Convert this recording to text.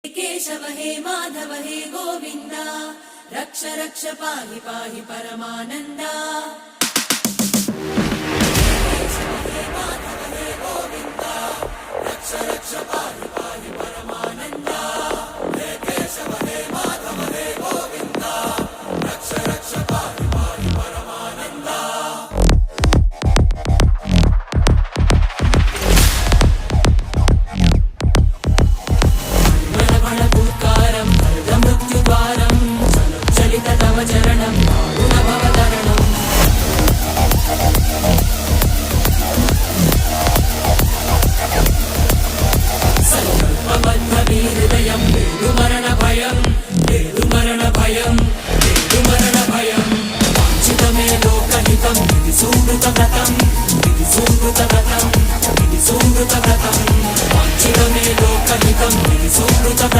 केशव हे माधव हे गोविंद रक्ष रक्ष पाहि पाहि परमानंदा। केशव हे माधव हे गोविंद रक्ष रक्ष पाहि पाहि परमानंदा। हे केशव हे माधव हे गोविंद रक्ष रक्ष पाहि पाहि परमानंदा। चरणं भवतरणं संकल्पबद्धवीहृदयं वेदुमरणभयं वेदुमरणभयं वेदुमरणभयं वाञ्छितमे लोकहितं विधि सुहृतव्रतं विधि सुहृतव्रतं विधि सुहृतव्रतं वाञ्छितमे लोकहितं विधि सुहृतव्रतं।